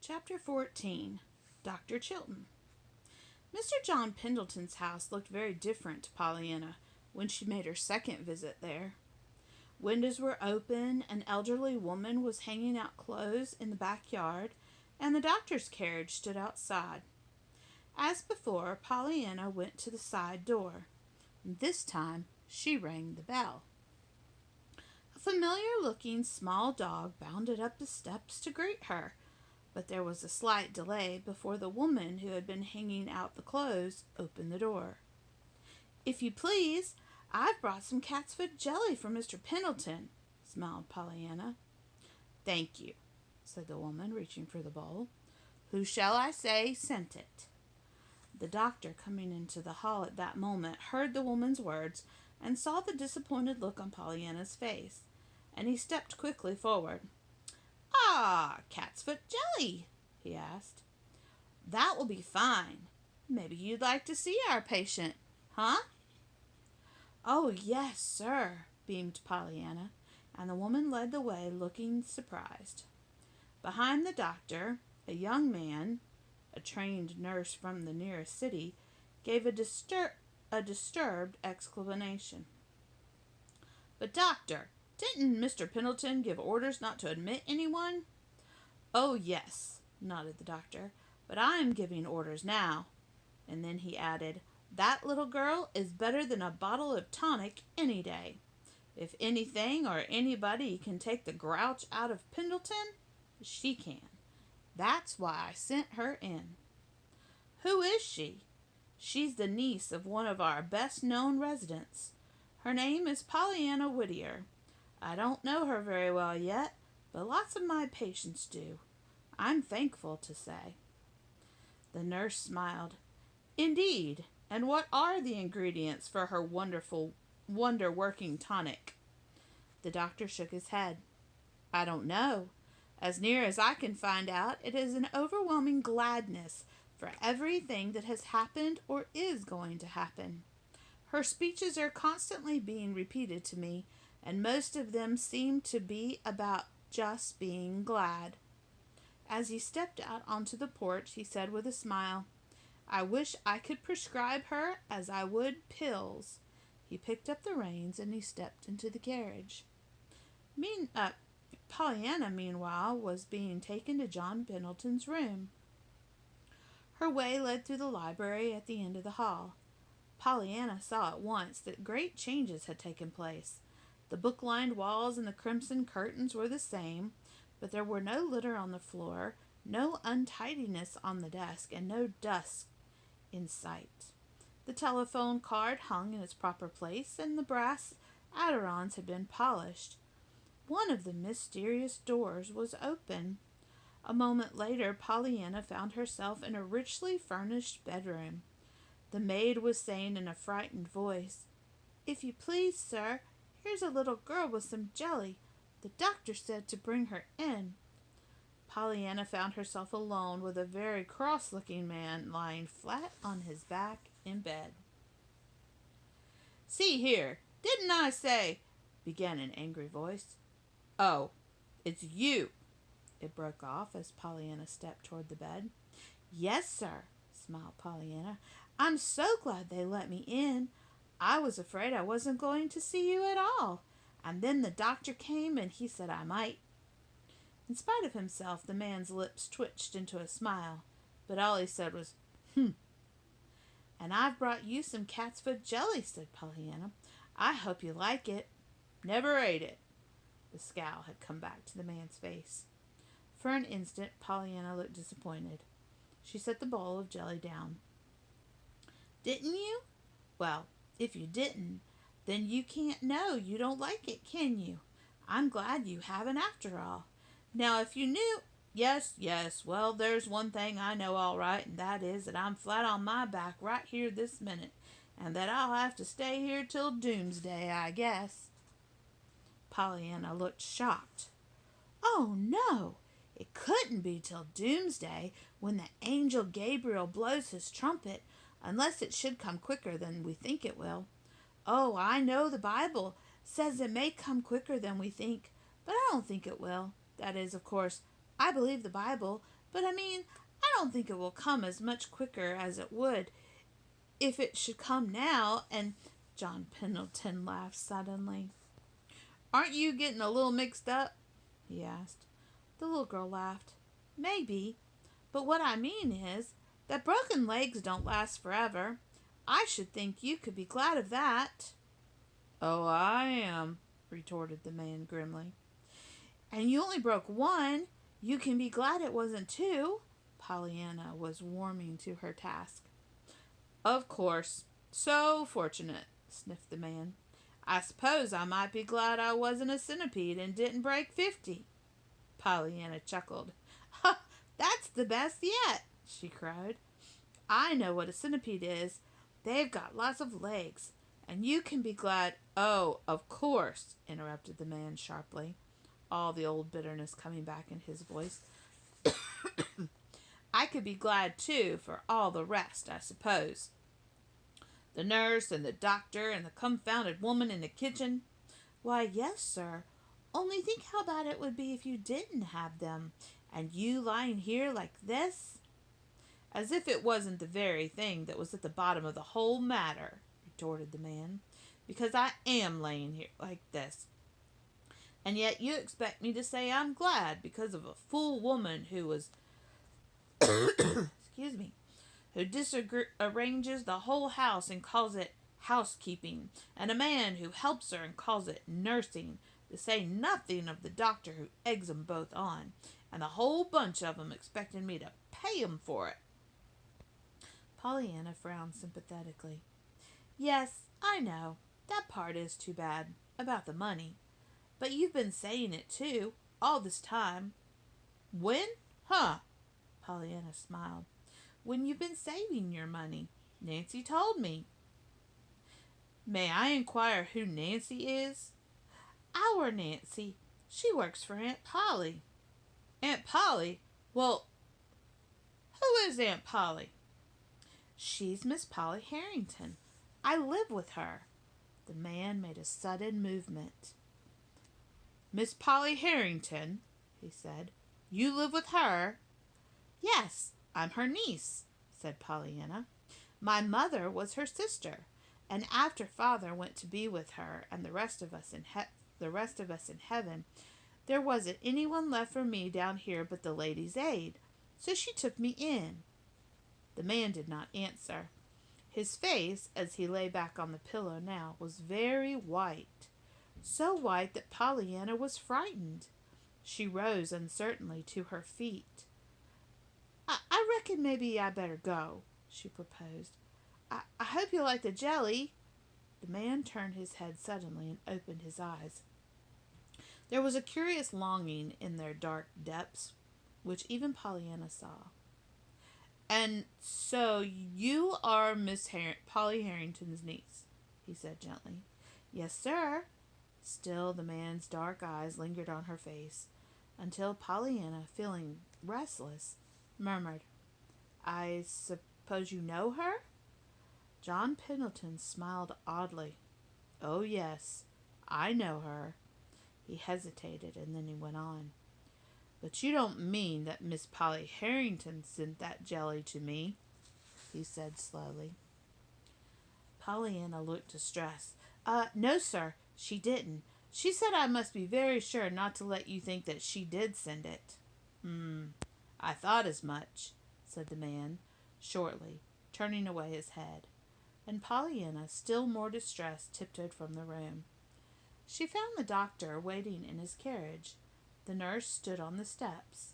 Chapter 14. Dr. Chilton. Mr. John Pendleton's house looked very different to Pollyanna when she made her second visit there. Windows were open, an elderly woman was hanging out clothes in the backyard, and the doctor's carriage stood outside. As before, Pollyanna went to the side door. This time, she rang the bell. A familiar-looking small dog bounded up the steps to greet her, but there was a slight delay before the woman who had been hanging out the clothes opened the door. "If you please, I've brought some cat's foot jelly for Mr. Pendleton," smiled Pollyanna. "Thank you," said the woman, reaching for the bowl. "Who shall I say sent it?" The doctor, coming into the hall at that moment, heard the woman's words and saw the disappointed look on Pollyanna's face, and he stepped quickly forward. "Ah, cat's foot jelly?" he asked. "That will be fine. Maybe you'd like to see our patient, huh?" "Oh, yes, sir," beamed Pollyanna, and the woman led the way, looking surprised. Behind the doctor, a young man, a trained nurse from the nearest city, gave a disturbed exclamation. "But, doctor, didn't Mr. Pendleton give orders not to admit anyone?" "Oh, yes," nodded the doctor, "but I am giving orders now." And then he added, "That little girl is better than a bottle of tonic any day. If anything or anybody can take the grouch out of Pendleton, she can. That's why I sent her in." "Who is she?" "She's the niece of one of our best-known residents. Her name is Pollyanna Whittier. I don't know her very well yet, but lots of my patients do, I'm thankful to say." The nurse smiled. "Indeed, and what are the ingredients for her wonderful, wonder-working tonic?" The doctor shook his head. "I don't know. As near as I can find out, it is an overwhelming gladness for everything that has happened or is going to happen. Her speeches are constantly being repeated to me, and most of them seem to be about just being glad." As he stepped out onto the porch, he said with a smile, "I wish I could prescribe her as I would pills." He picked up the reins and he stepped into the carriage. Pollyanna, meanwhile, was being taken to John Pendleton's room. Her way led through the library at the end of the hall. Pollyanna saw at once that great changes had taken place. The book-lined walls and the crimson curtains were the same, but there were no litter on the floor, no untidiness on the desk, and no dust in sight. The telephone card hung in its proper place, and the brass ailerons had been polished. One of the mysterious doors was open. A moment later, Pollyanna found herself in a richly furnished bedroom. The maid was saying in a frightened voice, "If you please, sir, here's a little girl with some jelly. The doctor said to bring her in." Pollyanna found herself alone with a very cross-looking man lying flat on his back in bed. "See here, didn't I say—" began an angry voice. "Oh, it's you!" it broke off as Pollyanna stepped toward the bed. "Yes, sir," smiled Pollyanna. "I'm so glad they let me in. I was afraid I wasn't going to see you at all. And then the doctor came and he said I might." In spite of himself, the man's lips twitched into a smile, but all he said was, "Hm." "And I've brought you some cat's foot jelly," said Pollyanna. "I hope you like it." "Never ate it." The scowl had come back to the man's face. For an instant, Pollyanna looked disappointed. She set the bowl of jelly down. "Didn't you? Well, if you didn't, then you can't know you don't like it, can you? I'm glad you haven't after all. Now, if you knew—" Yes, well, there's one thing I know all right, and that is that I'm flat on my back right here this minute, and that I'll have to stay here till doomsday, I guess." Pollyanna looked shocked. "Oh, no! It couldn't be till doomsday, when the angel Gabriel blows his trumpet, unless it should come quicker than we think it will. Oh, I know the Bible says it may come quicker than we think, but I don't think it will. That is, of course, I believe the Bible, But I mean, I don't think it will come as much quicker as it would if it should come now. And John Pendleton laughed suddenly. Aren't you getting a little mixed up? He asked. The little girl laughed. Maybe, but what I mean is that broken legs don't last forever. I should think you could be glad of that. Oh, I am, retorted the man grimly. And you only broke one. You can be glad it wasn't two. Pollyanna was warming to her task. Of course. So fortunate, sniffed the man. I suppose I might be glad I wasn't a centipede and didn't break 50. Pollyanna chuckled. Ha! That's the best yet, she cried. I know what a centipede is. They've got lots of legs, and you can be glad. Oh, of course, interrupted the man sharply, all the old bitterness coming back in his voice. I could be glad, too, for all the rest, I suppose. The nurse and the doctor and the confounded woman in the kitchen. Why, yes, sir. Only think how bad it would be if you didn't have them, and you lying here like this. As if it wasn't the very thing that was at the bottom of the whole matter, retorted the man. Because I am laying here like this. And yet you expect me to say I'm glad because of a fool woman who was excuse me, who disarranges the whole house and calls it housekeeping, and a man who helps her and calls it nursing, to say nothing of the doctor who eggs 'em both on, and the whole bunch of 'em expecting me to pay 'em for it. Pollyanna frowned sympathetically. Yes, I know. That part is too bad, about the money. But you've been saying it, too, all this time. When? Huh? Pollyanna smiled. When you've been saving your money. Nancy told me. May I inquire who Nancy is? Our Nancy. She works for Aunt Polly. Aunt Polly? Well, who is Aunt Polly? She's Miss Polly Harrington. I live with her. The man made a sudden movement. Miss Polly Harrington, he said. You live with her? Yes, I'm her niece, said Pollyanna. My mother was her sister, and after father went to be with her and the rest of us in heaven, there wasn't anyone left for me down here but the lady's aid, so she took me in. The man did not answer. His face, as he lay back on the pillow now, was very white, so white that Pollyanna was frightened. She rose uncertainly to her feet. I reckon maybe I better go, she proposed. I hope you like the jelly. The man turned his head suddenly and opened his eyes. There was a curious longing in their dark depths, which even Pollyanna saw. And so you are Miss Polly Harrington's niece, he said gently. Yes, sir. Still the man's dark eyes lingered on her face, until Pollyanna, feeling restless, murmured, I suppose you know her? John Pendleton smiled oddly. Oh, yes, I know her. He hesitated, and then he went on. But you don't mean that Miss Polly Harrington sent that jelly to me, he said slowly. Pollyanna looked distressed. No, sir, she didn't. She said I must be very sure not to let you think that she did send it. I thought as much, said the man, shortly, turning away his head. And Pollyanna, still more distressed, tiptoed from the room. She found the doctor waiting in his carriage. The nurse stood on the steps.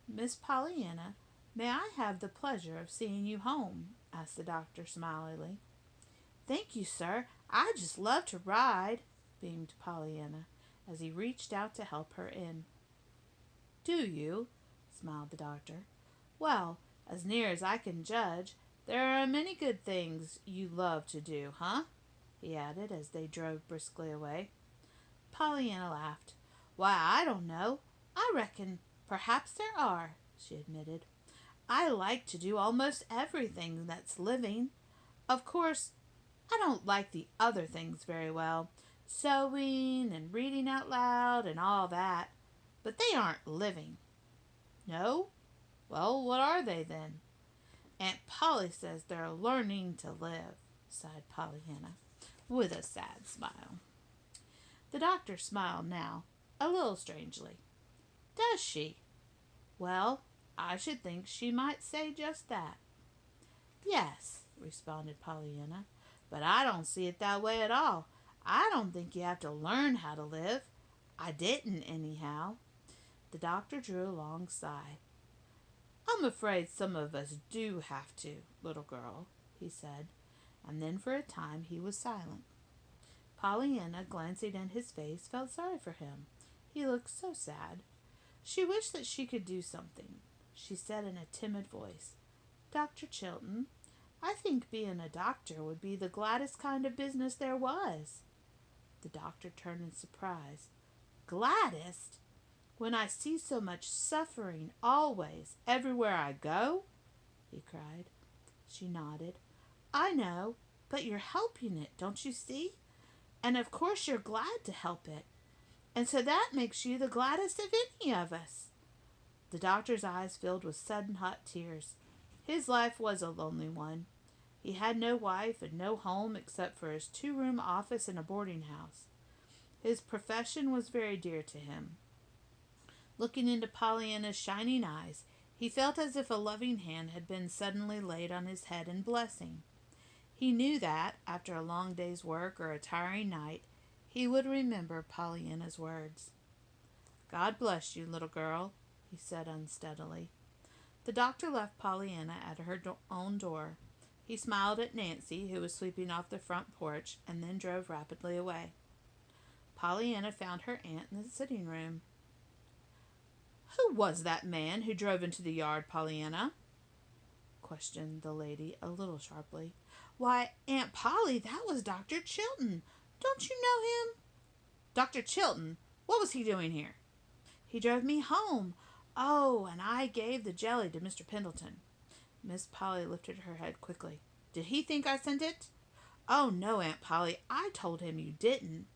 Miss Pollyanna, may I have the pleasure of seeing you home? Asked the doctor smilingly. Thank you, sir. I just love to ride, beamed Pollyanna, as he reached out to help her in. Do you? Smiled the doctor. Well, as near as I can judge, there are many good things you love to do, huh? He added as they drove briskly away. Pollyanna laughed. Why, I don't know. I reckon perhaps there are, she admitted. I like to do almost everything that's living. Of course, I don't like the other things very well, sewing and reading out loud and all that, but they aren't living. No? Well, what are they then? Aunt Polly says they're learning to live, sighed Pollyanna, with a sad smile. The doctor smiled now, a little strangely. Does she? Well, I should think she might say just that. Yes, responded Pollyanna, but I don't see it that way at all. I don't think you have to learn how to live. I didn't, anyhow. The doctor drew a long sigh. I'm afraid some of us do have to, little girl, he said, and then for a time he was silent. Pollyanna, glancing at his face, felt sorry for him. He looked so sad. She wished that she could do something. She said in a timid voice, Dr. Chilton, I think being a doctor would be the gladdest kind of business there was. The doctor turned in surprise. Gladdest? When I see so much suffering always, everywhere I go? He cried. She nodded. I know, but you're helping it, don't you see? And of course you're glad to help it. And so that makes you the gladdest of any of us. The doctor's eyes filled with sudden hot tears. His life was a lonely one. He had no wife and no home except for his 2-room office in a boarding house. His profession was very dear to him. Looking into Pollyanna's shining eyes, he felt as if a loving hand had been suddenly laid on his head in blessing. He knew that, after a long day's work or a tiring night, he would remember Pollyanna's words. God bless you, little girl, he said unsteadily. The doctor left Pollyanna at her own door. He smiled at Nancy, who was sweeping off the front porch, and then drove rapidly away. Pollyanna found her aunt in the sitting room. Who was that man who drove into the yard, Pollyanna? Questioned the lady a little sharply. Why, Aunt Polly, that was Dr. Chilton. Don't you know him? Dr. Chilton? What was he doing here? He drove me home. Oh, and I gave the jelly to Mr. Pendleton. Miss Polly lifted her head quickly. Did he think I sent it? Oh, no, Aunt Polly. I told him you didn't.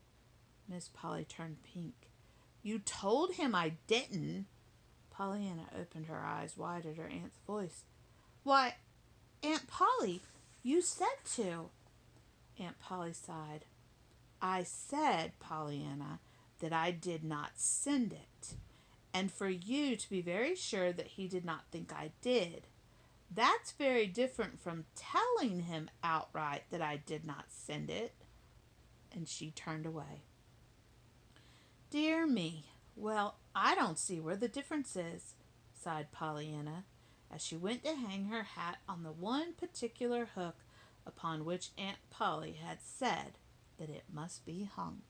Miss Polly turned pink. You told him I didn't? Pollyanna opened her eyes wide at her aunt's voice. Why, Aunt Polly, you said to. Aunt Polly sighed. I said, Pollyanna, that I did not send it, and for you to be very sure that he did not think I did. That's very different from telling him outright that I did not send it. And she turned away. Dear me, well, I don't see where the difference is, sighed Pollyanna, as she went to hang her hat on the one particular hook upon which Aunt Polly had said that it must be hung.